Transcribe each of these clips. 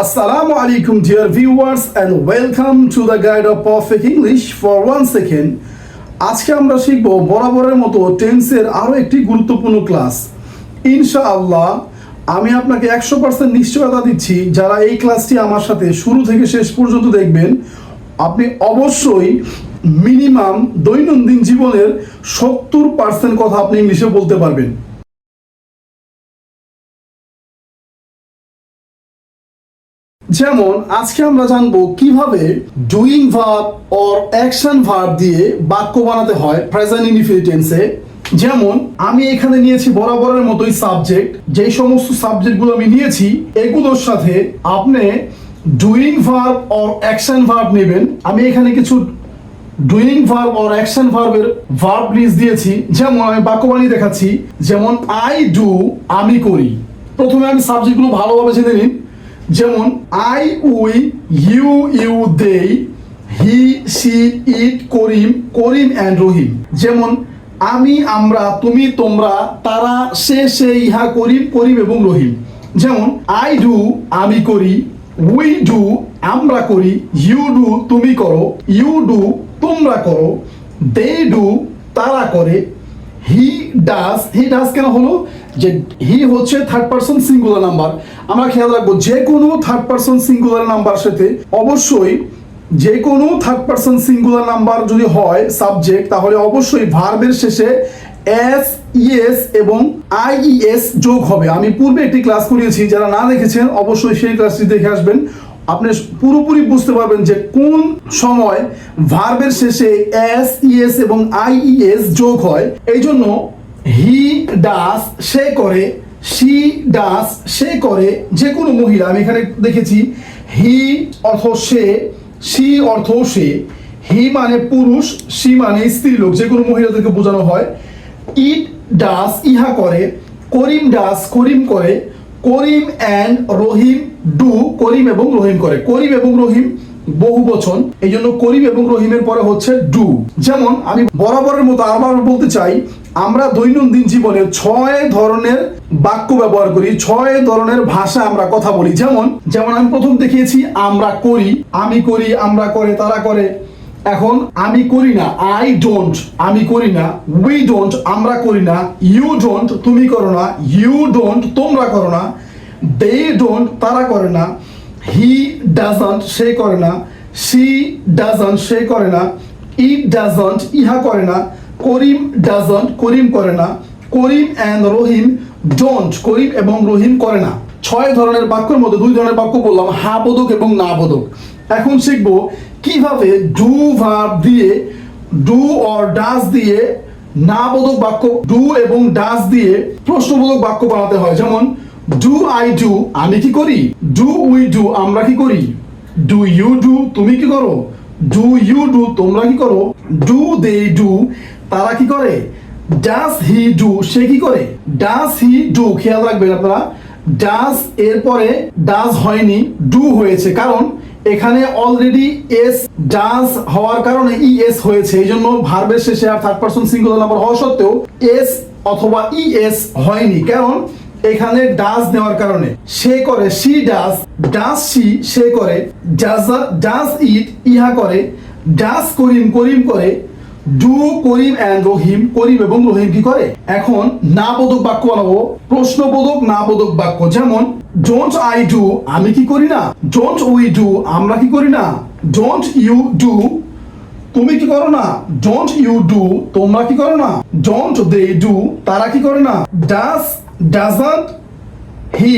Assalamu alaikum dear viewers and welcome to the guide of perfect English for 1 second. আজকে আমরা শিখব বরাবরের মতো টেন্সের আরো একটি গুরুত্বপূর্ণ ক্লাস। ইনশাআল্লাহ আমি আপনাকে 100% নিশ্চয়তা দিচ্ছি যারা এই ক্লাসটি আমার সাথে শুরু থেকে শেষ পর্যন্ত দেখবেন আপনি অবশ্যই মিনিমাম দৈনন্দিন জীবনের 70% কথা আপনি ইংলিশে বলতে পারবেন। যেমন আজকে আমরা জানবো কিভাবে doing verb or action verb দিয়ে বাক্য বানাতে হয় প্রেজেন্ট ইনডিফিনিট টেন্সে। যেমন আমি এখানে নিয়েছি বরাবরের মতোই সাবজেক্ট, যেই সমস্ত সাবজেক্টগুলো আমি নিয়েছি এগুলোর সাথে আপনি doing verb or action verb নেবেন। আমি এখানে কিছু ডুইং ভার্ব অর অ্যাকশন ভার্বের ভার্ব লিস্ট দিয়েছি। যেমন আমি বাক্য বানিয়ে দেখাচ্ছি, যেমন আই ডু আমি করি। প্রথমে আমি সাবজেক্টগুলো ভালোভাবে জেনে নিন। যেমন I we you you they he she it Karim Karim and Rahim. যেমন আমি আমরা তুমি তোমরা তারা সে ইহা করিম করিম এবং রহিম। যেমন আই ডু আমি করি, উই ডু আমরা করি, ইউ ডু তুমি করো, ইউ ডু তোমরা করো, দে ডু তারা করে, হি ডাজ কেন হলো যে হি হচ্ছে থার্ড পারসন সিঙ্গুলার নাম্বার। আমরা খেয়াল রাখবো যে কোনো থার্ড পারসন সিঙ্গুলার নাম্বার সাথে অবশ্যই যে কোনো থার্ড পারসন সিঙ্গুলার নাম্বার যদি হয় সাবজেক্ট, তাহলে অবশ্যই ভার্বের শেষে এস ইএস এবং আইইএস যোগ হবে। আমি পূর্বে একটি ক্লাস করিয়েছি, যারা না দেখেছেন অবশ্যই সেই ক্লাসটি দেখে আসবেন। আপনি পুরোপুরি বুঝতে পারবেন যে কোন সময় ভার্বের শেষে এস ইএস এবং আইইএস যোগ হয়। এই জন্য হি ডাস সে করে, শি ডাস সে করে, যে কোনো মহিলা। আমি এখানে দেখেছি হি অর্থ সে, শি অর্থ সে, হি মানে পুরুষ, শি মানে স্ত্রী লোক, যে কোনো মহিলাদেরকে বোঝানো হয়। ইট ডাস ইহা করে, করিম ডাস করিম করে, করিম অ্যান্ড রহিম ডু করিম এবং রহিম করে। করিম এবং রহিম বহু বচন, এই জন্য করিম এবং রহিমের পরে হচ্ছে ডু। যেমন আমি বরাবরের মতো আবার বলতে চাই, আমরা দৈনন্দিন জীবনে 6 ধরনের বাক্য ব্যবহার করি, 6 ধরনের ভাষা আমরা কথা বলি। যেমন আমি প্রথম দেখিয়েছি আমরা করি, আমি করি, আমরা করে, তারা করে। এখন আমি করি না, আই ডোন্ট আমি করি না, উই ডোন্ট আমরা করি না, ইউ ডোন্ট তুমি করো না, ইউ ডোন্ট তোমরা করো না, দে ডোন্ট তারা করে না, হি ডাজন্ট সে করে না, শি ডাজন্ট সে করে না, ইট ডাজন্ট ইহা করে না, করিম ডাজন্ট করিম করে না, করিম অ্যান্ড রহিম ডোন্ট করিম এবং রহিম করে না। 6 ধরনের বাক্যের মধ্যে 2 ধরনের বাক্য বললাম, হা বোধক এবং না বোধক। এখন শিখবো কিভাবে ডু ভার্ব দিয়ে, ডু অর ডাস দিয়ে না বোধক বাক্য, ডু এবং ডাস দিয়ে প্রশ্নবোধক বাক্য বানাতে হয়। যেমন ডু আই ডু আমি কি করি, ডু উই ডু আমরা কি করি, ডু ইউ ডু তুমি কি করো, ডু ইউ ডু তোমরা কি করো, ডু দে ডু তারা কি করে, ডাস হি ডু সে কি করে, ডাস হি ডু। খেয়াল রাখবেন আপনারা, ডাস এরপরে ডাস হয়নি, ডু হয়েছে, কারণ এখানে অলরেডি এস ডাস হওয়ার কারণে ইএস হয়েছে। এই জন্য ভার্বের শেষে আর থার্ড পারসন সিঙ্গুলার নাম্বার হওয়া সত্ত্বেও এস অথবা ইএস হয়নি, কারণ এখানে ডাস দেওয়ার কারণে। সে করে, শি ডাস, ডাস শি সে করে, ডাস ইট ইহা করে, ডাস করিম করিম করে, ডু করিম অ্যান্ড রহিম করিম এবং রহিম কি করে। এখন না বোধক বাক্য বানাবো, প্রশ্নবোধক না বোধক বাক্য। যেমন ডোন্ট আই ডু আমি কি করি না, ডোন্ট উই ডু আমরা কি করি না, ডোন্ট ইউ ডু তুমি কি করো না, ডোন্ট ইউ ডু তোমরা কি করো না, ডোন্ট দে ডু তারা কি করে না, ডাজন্ট হি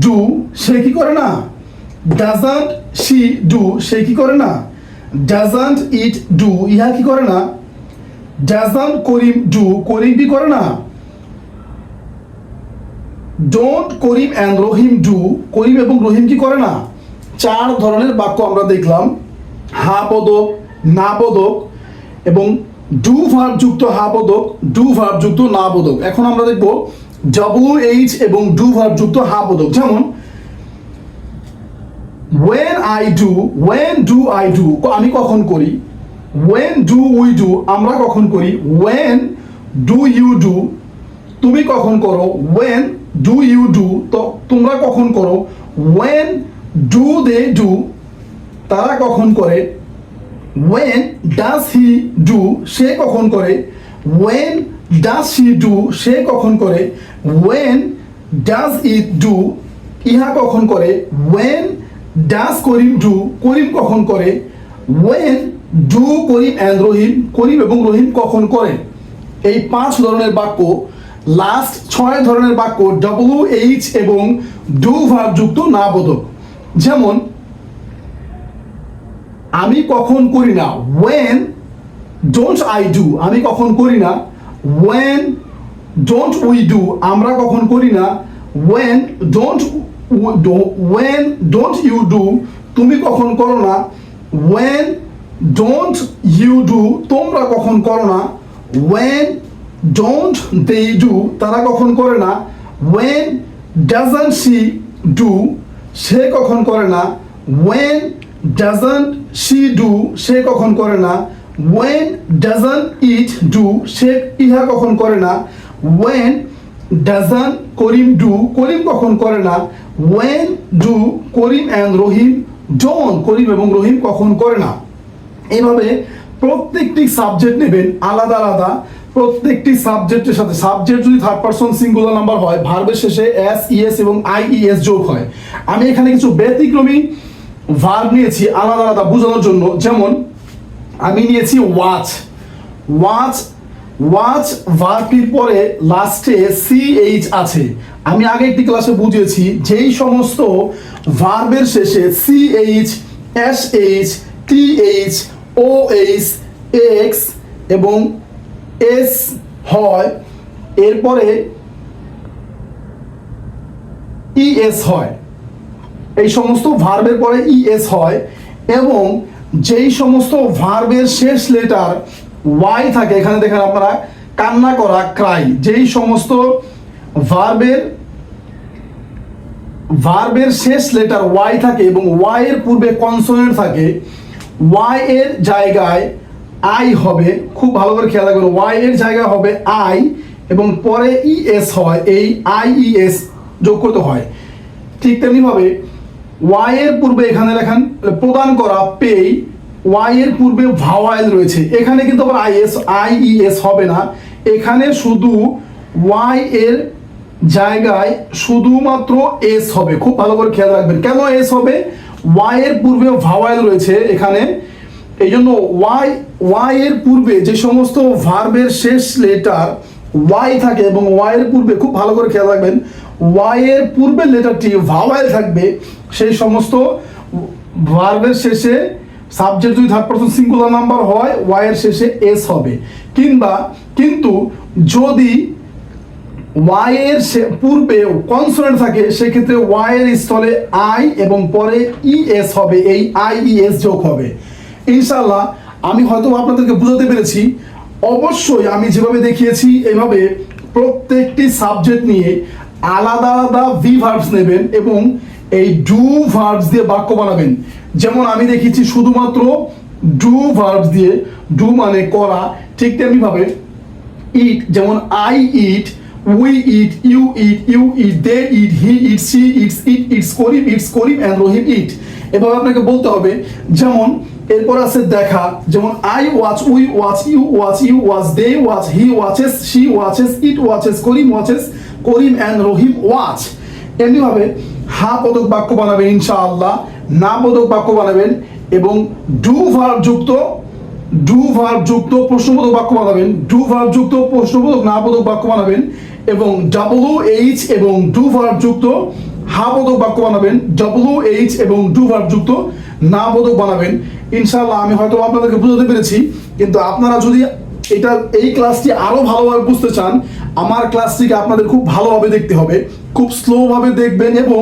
ডু সে কি করে না, ডাজন্ট শি ডু সে কি করে না, ডাজন্ট ইট ডু ইহা কি করে না, ডাজন্ট করিম ডু করিম কি করে না, don't Karim and Rahim do Karim এবং রহিম কি করে না। 4 ধরনের বাক্য আমরা দেখলাম, হা বোধক, না বোধক এবং ডু ভার্ব যুক্ত হা বোধক, ডু ভার্ব যুক্ত না বোধক। এখন আমরা দেখব WH এবং ডু ভার্ব যুক্ত হা বোধক। যেমন when I do, when do I do আমি কখন করি, when do we do আমরা কখন করি, when do you do তুমি কখন করো, when do you do তো তোমরা কখন করো, when ডু দে ডু তারা কখন করে, when does he do সে কখন করে, when does she do সে কখন করে, when does it do ইহা কখন করে, when does করিম do করিম কখন করে, when do করিম and রহিম করিম এবং রহিম কখন করে। এই 5 ধরনের বাক্য, লাস্ট 6 ধরনের বাক্য WH এবং do ভার্ব যুক্ত না বোধক। যেমন আমি কখন করি না, when don't I do আমি কখন করি না, when don't we do আমরা কখন করি না, when don't you do তুমি কখন করো না, when don't you do তোমরা কখন করো না, when don't they do তারা কখন করে না, when doesn't she do সে কখন করে না, when doesn't she do সে কখন করে না, when doesn't it do সে ইহা কখন করে না, when doesn't করিম do করিম কখন করে না, when do Karim and Rahim don't করিম এবং রহিম কখন করে না। এইভাবে প্রত্যেকটি সাবজেক্ট নেবেন আলাদা আলাদা, প্রত্যেকটি সাবজেক্টের সাথে, সাবজেক্ট যদি থার্ড পারসন সিঙ্গুলার নাম্বার হয় ভার্বের শেষে এস ইএস এবং আইইএস যোগ হয়। আমি এখানে কিছু ব্যতিক্রমী ভার্ব নিয়েছি আলাদা আলাদা বোঝানোর জন্য। যেমন আমি নিয়েছি ওয়াচ, ওয়াচ ওয়াচ ভার্বটির পরে লাস্টে সিএইচ আছে। আমি আগে একটি ক্লাসে বুঝিয়েছি যেই সমস্ত ভার্বের শেষে CH, SH, TH, OH, X এবং এস হয়, এরপরে ইএস হয়, এই সমস্ত ভার্বের পরে ইএস হয়, এবং যেই সমস্ত ভার্বের শেষ লেটার ওয়াই থাকে, এখানে দেখেন আপনারা কান্না করা ক্রাই, যেই সমস্ত ভার্বের শেষ লেটার ওয়াই থাকে এবং ওয়াই এর পূর্বে কনসোনেন্ট থাকে, ওয়াই এর জায়গায় আই হবে, খুব ভালো করে খেয়াল রাখবেন, ওয়াই এর জায়গা হবে আই এবং পরে ইএস হয়, এই আইইএস যোগ করতে হয়। ঠিক তেমনিভাবে ওয়াই এর পূর্বে এখানে লেখেন প্রদান করা পে, ওয়াই এর পূর্বে ভাওয়াইল রয়েছে, এখানে কিন্তু আবার আইইএস হবে না, এখানে শুধু ওয়াই এর জায়গায় শুধুমাত্র এস হবে। খুব ভালো করে খেয়াল রাখবেন, কেন এস হবে, ওয়াই এর পূর্বে ভাওয়াইল রয়েছে এখানে, এই জন্য ওয়াই এর পূর্বে যে সমস্ত ভার্বের শেষ লেটার ওয়াই থাকে এবং ওয়াই এর পূর্বে, খুব ভালো করে খেয়াল রাখবেন, ওয়াই এর পূর্বের লেটারটি ভাওয়াইল থাকবে, সেই সমস্ত ভার্বের শেষে সাবজেক্ট যদি থার্ড পারসন সিঙ্গুলার নাম্বার হয় ওয়াই এর শেষে এস হবে। কিন্তু যদি ওয়াই এর পূর্বে কনসোনেন্ট থাকে সেক্ষেত্রে ওয়াই এর স্থলে আই এবং পরে ইএস হবে, এই আইইএস যোগ হবে। ইনশাআল্লাহ আমি হয়তো আপনাদেরকে বুঝাতে পেরেছি। অবশ্যই আমি যেভাবে দেখিয়েছি এভাবে প্রত্যেকটি সাবজেক্ট নিয়ে আলাদা আলাদা ভি ভার্বস নেবেন এবং এই ডু ভার্বস দিয়ে বাক্য বানাবেন। যেমন আমি দেখিয়েছি শুধুমাত্র ডু ভার্বস দিয়ে, ডু মানে করা, ঠিক তেমনিভাবে ইট, যেমন I eat, we eat, you eat, they eat, he eat, she eats, eats Karim and Rahim eat. এভাবে আপনাকে বলতে হবে। যেমন এরপর আছে দেখা, যেমন I watch, we watch, you watch, they watch, he watches, she watches, it watches, Karim and Rahim watch. এমনিভাবে হা পদক বাক্য বানাবেন ইনশাআল্লাহ, না পদক বাক্য বানাবেন এবং ডু ভার্ব যুক্ত প্রশ্নবোধক বাক্য বানাবেন, ডু ভার্ব যুক্ত প্রশ্নবোধক না বোধক বাক্য বানাবেন এবং WH এবং ডু ভার্ব যুক্ত হা বোধক বাক্য বানাবেন, WH এবং ডু ভার্ব যুক্ত না বোধক বানাবেন। ইনশাআল্লাহ আমি হয়তো আপনাদেরকে বুঝাতে পেরেছি, কিন্তু আপনারা যদি এই ক্লাসটি আরো ভালোভাবে বুঝতে চান আমার ক্লাসটিকে আপনাদের খুব ভালোভাবে দেখতে হবে, খুব স্লোভাবে দেখবেন এবং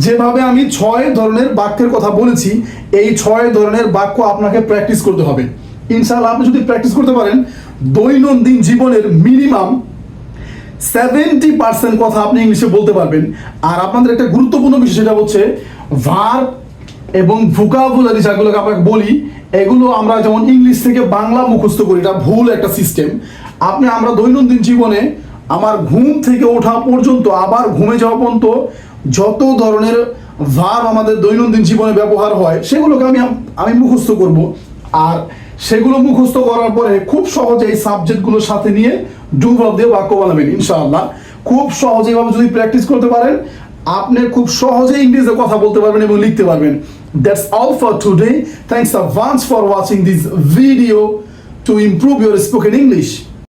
যেভাবে আমি 6 ধরনের বাক্যের কথা বলেছি এই 6 ধরনের বাক্য আপনাকে প্র্যাকটিস করতে হবে। ইনশাআল্লাহ আপনি যদি প্র্যাকটিস করতে পারেন দৈনন্দিন জীবনের মিনিমাম 70% কথা আপনি ইংলিশে বলতে পারবেন। আর আপনাদের একটা গুরুত্বপূর্ণ বিষয় সেটা হচ্ছে ভার্ব এবং ভোকাবুলারি যেগুলোকে আমরা বলি, এগুলো আমরা যেমন ইংলিশ থেকে বাংলা মুখস্থ করি, এটা ভুল একটা সিস্টেম। আমরা দৈনন্দিন জীবনে আমার ঘুম থেকে ওঠা পর্যন্ত আবার ঘুমে যাওয়া পর্যন্ত যত ধরনের ভার্ব আমাদের দৈনন্দিন জীবনে ব্যবহার হয় সেগুলোকে আমি মুখস্থ করব। আর সেগুলো মুখস্থ করার পরে খুব সহজে এই সাবজেক্টগুলোর সাথে নিয়ে ডু ভার্ব দিয়ে বাক্য বানাবেন ইনশাআল্লাহ। খুব সহজে এভাবে যদি প্র্যাকটিস করতে পারেন আপনি খুব সহজে ইংরেজিতে কথা বলতে পারবেন এবং লিখতে পারবেন। That's all for today. Thanks a bunch for watching this video to improve your spoken English.